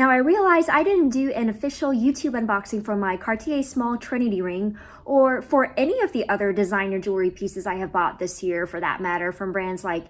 Now I realize I didn't do an official YouTube unboxing for my Cartier small Trinity ring or for any of the other designer jewelry pieces I have bought this year, for that matter, from brands like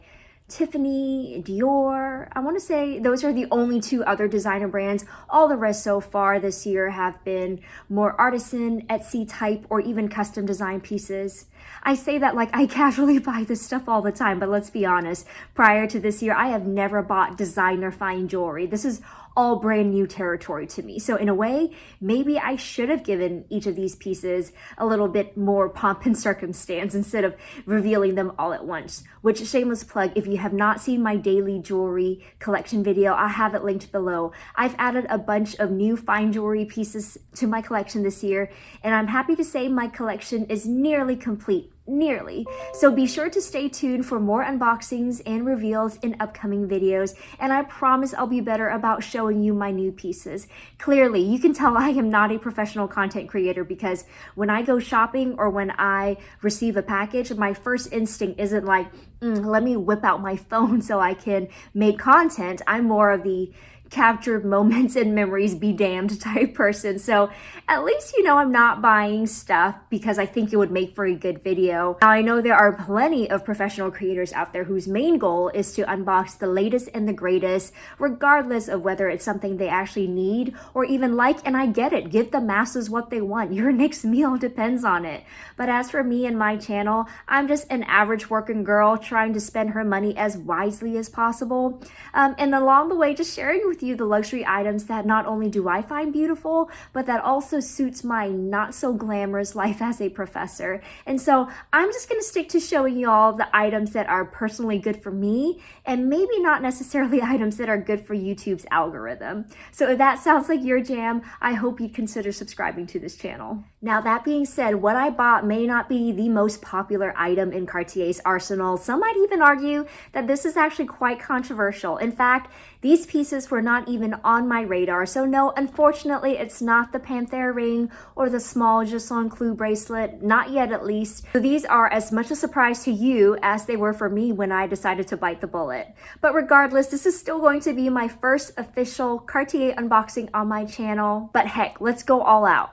Tiffany, Dior. I want to say those are the only two other designer brands. All the rest so far this year have been more artisan, Etsy type, or even custom design pieces. I say that like I casually buy this stuff all the time, but let's be honest, prior to this year, I have never bought designer fine jewelry. This is all brand new territory to me. So in a way, maybe I should have given each of these pieces a little bit more pomp and circumstance instead of revealing them all at once. Which, shameless plug, if you have not seen my daily jewelry collection video, I have it linked below. I've added a bunch of new fine jewelry pieces to my collection this year, and I'm happy to say my collection is nearly complete. Nearly. So be sure to stay tuned for more unboxings and reveals in upcoming videos, and I promise I'll be better about showing you my new pieces. Clearly, you can tell I am not a professional content creator because when I go shopping or when I receive a package, my first instinct isn't like, let me whip out my phone so I can make content. I'm more of the captured moments and memories be damned type person. So at least you know I'm not buying stuff because I think it would make for a good video. Now I know there are plenty of professional creators out there whose main goal is to unbox the latest and the greatest, regardless of whether it's something they actually need or even like, and I get it. Give the masses what they want. Your next meal depends on it. But as for me and my channel, I'm just an average working girl trying to spend her money as wisely as possible. And along the way, just sharing with you the luxury items that not only do I find beautiful, but that also suits my not so glamorous life as a professor. And so I'm just going to stick to showing you all the items that are personally good for me and maybe not necessarily items that are good for YouTube's algorithm. So if that sounds like your jam, I hope you'd consider subscribing to this channel. Now that being said, what I bought may not be the most popular item in Cartier's arsenal. Some might even argue that this is actually quite controversial. In fact, these pieces were not even on my radar. So no, unfortunately, it's not the Panthère ring or the small Jocelyn Clue bracelet, not yet at least. So these are as much a surprise to you as they were for me when I decided to bite the bullet. But regardless, this is still going to be my first official Cartier unboxing on my channel. But heck, let's go all out.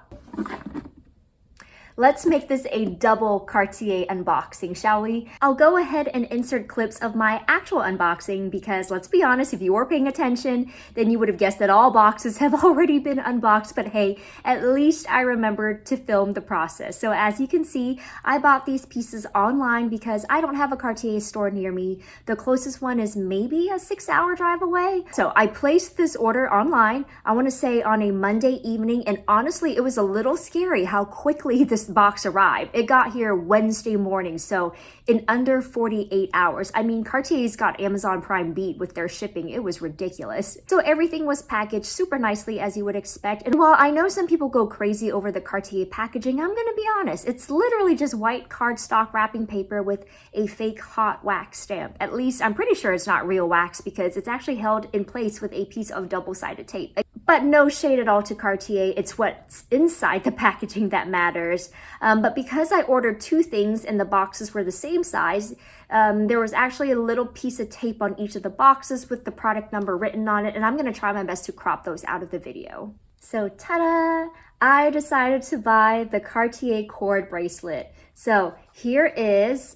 Let's make this a double Cartier unboxing, shall we? I'll go ahead and insert clips of my actual unboxing because let's be honest, if you were paying attention, then you would have guessed that all boxes have already been unboxed, but hey, at least I remembered to film the process. So as you can see, I bought these pieces online because I don't have a Cartier store near me. The closest one is maybe a 6-hour drive away. So I placed this order online, I want to say on a Monday evening, and honestly, it was a little scary how quickly this box arrived. It got here Wednesday morning, so in under 48 hours. I mean, Cartier's got Amazon Prime beat with their shipping. It was ridiculous. So everything was packaged super nicely as you would expect. And while I know some people go crazy over the Cartier packaging, I'm gonna be honest, it's literally just white cardstock wrapping paper with a fake hot wax stamp. At least I'm pretty sure it's not real wax because it's actually held in place with a piece of double-sided tape. But no shade at all to Cartier, it's what's inside the packaging that matters. But because I ordered two things and the boxes were the same size, there was actually a little piece of tape on each of the boxes with the product number written on it, and I'm gonna try my best to crop those out of the video. So ta-da! I decided to buy the Cartier cord bracelet. So here is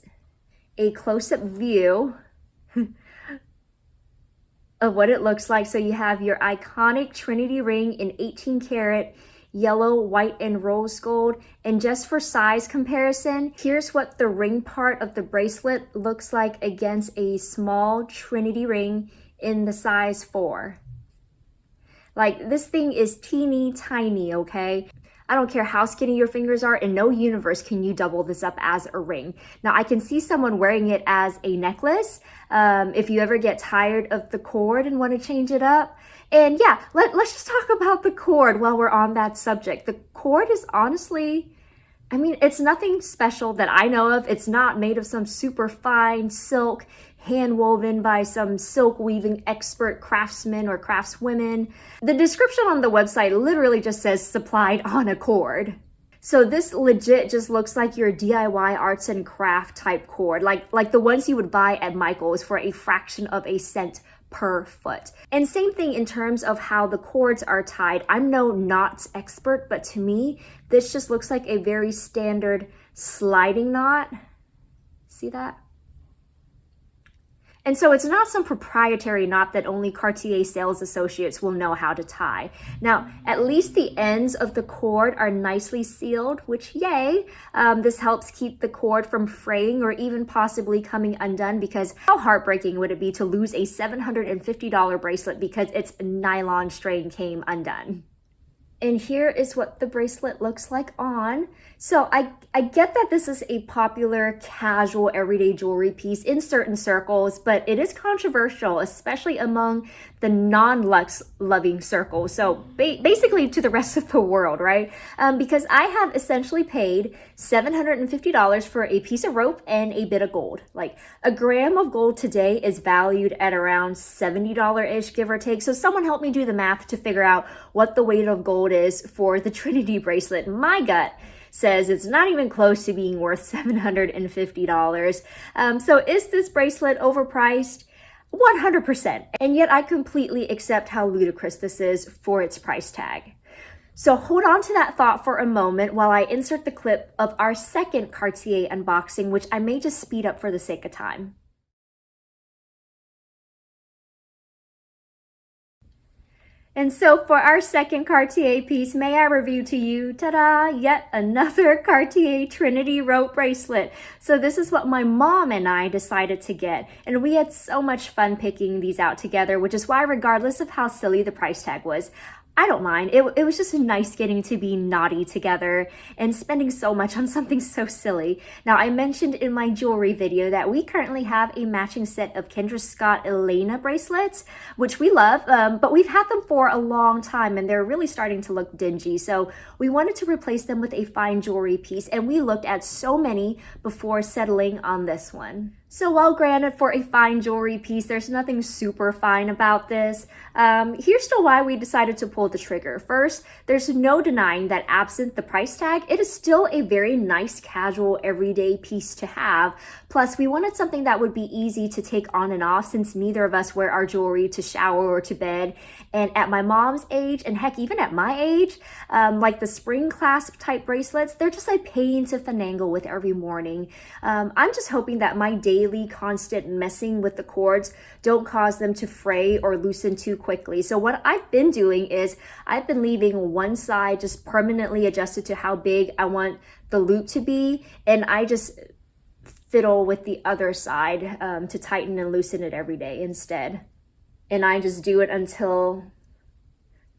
a close-up view of what it looks like. So you have your iconic Trinity ring in 18 karat yellow, white, and rose gold. And just for size comparison, here's what the ring part of the bracelet looks like against a small Trinity ring in the size 4. Like, this thing is teeny tiny, okay? I don't care how skinny your fingers are, in no universe can you double this up as a ring. Now, I can see someone wearing it as a necklace if you ever get tired of the cord and want to change it up. And yeah, let's just talk about the cord while we're on that subject. The cord is honestly, I mean, it's nothing special that I know of. It's not made of some super fine silk, hand woven by some silk weaving expert craftsman or craftswomen. The description on the website literally just says supplied on a cord. So this legit just looks like your DIY arts and craft type cord, like the ones you would buy at Michael's for a fraction of a cent per foot. And same thing in terms of how the cords are tied. I'm no knots expert, but to me, this just looks like a very standard sliding knot. See that? And so it's not some proprietary knot that only Cartier sales associates will know how to tie. Now, at least the ends of the cord are nicely sealed, which yay, this helps keep the cord from fraying or even possibly coming undone, because how heartbreaking would it be to lose a $750 bracelet because its nylon string came undone? And here is what the bracelet looks like on. So I get that this is a popular casual everyday jewelry piece in certain circles, but it is controversial, especially among the non-luxe loving circle. So basically to the rest of the world, right? Because I have essentially paid $750 for a piece of rope and a bit of gold. Like a gram of gold today is valued at around $70-ish, give or take. So someone help me do the math to figure out what the weight of gold is for the Trinity bracelet. My gut says it's not even close to being worth $750. So is this bracelet overpriced? 100%. And yet I completely accept how ludicrous this is for its price tag. So hold on to that thought for a moment while I insert the clip of our second Cartier unboxing, which I may just speed up for the sake of time. And so for our second Cartier piece, may I review to you, ta-da, yet another Cartier Trinity rope bracelet. So this is what my mom and I decided to get. And we had so much fun picking these out together, which is why regardless of how silly the price tag was, I don't mind. It was just nice getting to be naughty together and spending so much on something so silly. Now, I mentioned in my jewelry video that we currently have a matching set of Kendra Scott Elena bracelets, which we love, but we've had them for a long time and they're really starting to look dingy. So we wanted to replace them with a fine jewelry piece, and we looked at so many before settling on this one. So while granted for a fine jewelry piece, there's nothing super fine about this. Here's still why we decided to pull the trigger. First, there's no denying that absent the price tag, it is still a very nice casual everyday piece to have. Plus, we wanted something that would be easy to take on and off since neither of us wear our jewelry to shower or to bed. And at my mom's age, and heck, even at my age, like the spring clasp type bracelets, they're just a pain to finagle with every morning. I'm just hoping that my daily constant messing with the cords don't cause them to fray or loosen too quickly. So what I've been doing is I've been leaving one side just permanently adjusted to how big I want the loop to be, and I just fiddle with the other side to tighten and loosen it every day instead. And I just do it until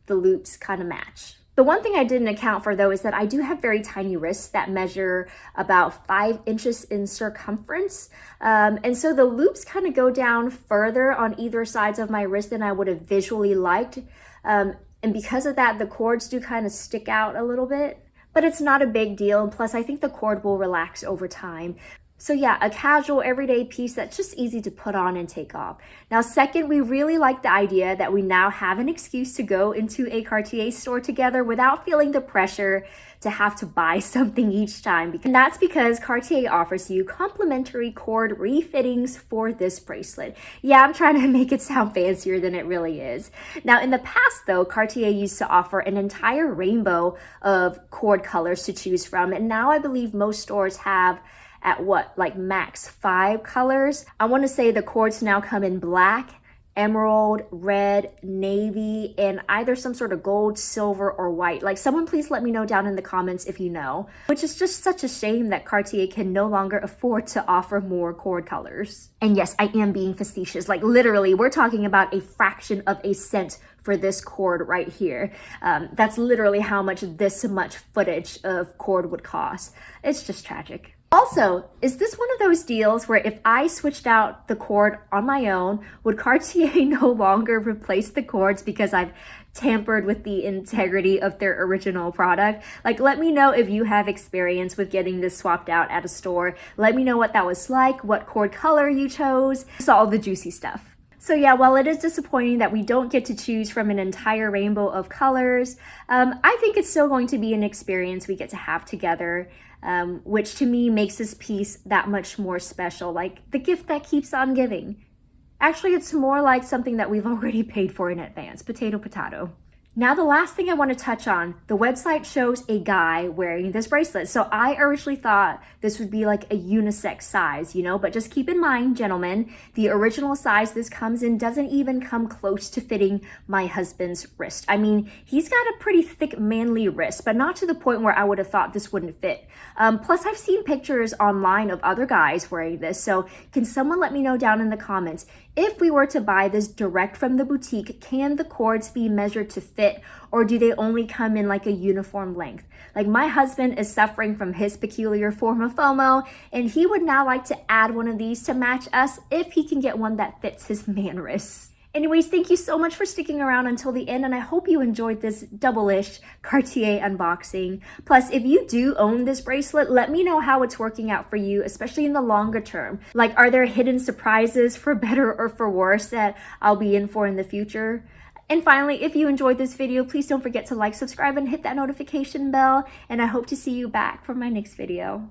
the loops kind of match. The one thing I didn't account for though is that I do have very tiny wrists that measure about 5 inches in circumference. And so the loops kind of go down further on either sides of my wrist than I would have visually liked. And because of that, the cords do kind of stick out a little bit, but it's not a big deal. And plus I think the cord will relax over time. So yeah, a casual everyday piece that's just easy to put on and take off. Now, second, we really like the idea that we now have an excuse to go into a Cartier store together without feeling the pressure to have to buy something each time. And that's because Cartier offers you complimentary cord refittings for this bracelet. Yeah, I'm trying to make it sound fancier than it really is. Now, in the past though, Cartier used to offer an entire rainbow of cord colors to choose from. And now I believe most stores have at what, like max 5 colors. I want to say the cords now come in black, emerald, red, navy, and either some sort of gold, silver, or white. Like, someone please let me know down in the comments if you know. Which is just such a shame that Cartier can no longer afford to offer more cord colors. And yes, I am being facetious. Like literally, we're talking about a fraction of a cent for this cord right here. That's literally how much this much footage of cord would cost. It's just tragic. Also, is this one of those deals where if I switched out the cord on my own, would Cartier no longer replace the cords because I've tampered with the integrity of their original product? Like, let me know if you have experience with getting this swapped out at a store. Let me know what that was like, what cord color you chose, just all the juicy stuff. So yeah, while it is disappointing that we don't get to choose from an entire rainbow of colors, I think it's still going to be an experience we get to have together, which to me makes this piece that much more special, like the gift that keeps on giving. Actually, it's more like something that we've already paid for in advance. Potato, potato. Now, the last thing I want to touch on, the website shows a guy wearing this bracelet. So I originally thought this would be like a unisex size, you know, but just keep in mind, gentlemen, the original size this comes in doesn't even come close to fitting my husband's wrist. I mean, he's got a pretty thick, manly wrist, but not to the point where I would have thought this wouldn't fit. Plus, I've seen pictures online of other guys wearing this. So can someone let me know down in the comments, if we were to buy this direct from the boutique, can the cords be measured to fit, or do they only come in like a uniform length? Like, my husband is suffering from his peculiar form of FOMO, and he would now like to add one of these to match us if he can get one that fits his man wrists. Anyways, thank you so much for sticking around until the end, and I hope you enjoyed this double-ish Cartier unboxing. Plus, if you do own this bracelet, let me know how it's working out for you, especially in the longer term. Like, are there hidden surprises for better or for worse that I'll be in for in the future? And finally, if you enjoyed this video, please don't forget to like, subscribe, and hit that notification bell, and I hope to see you back for my next video.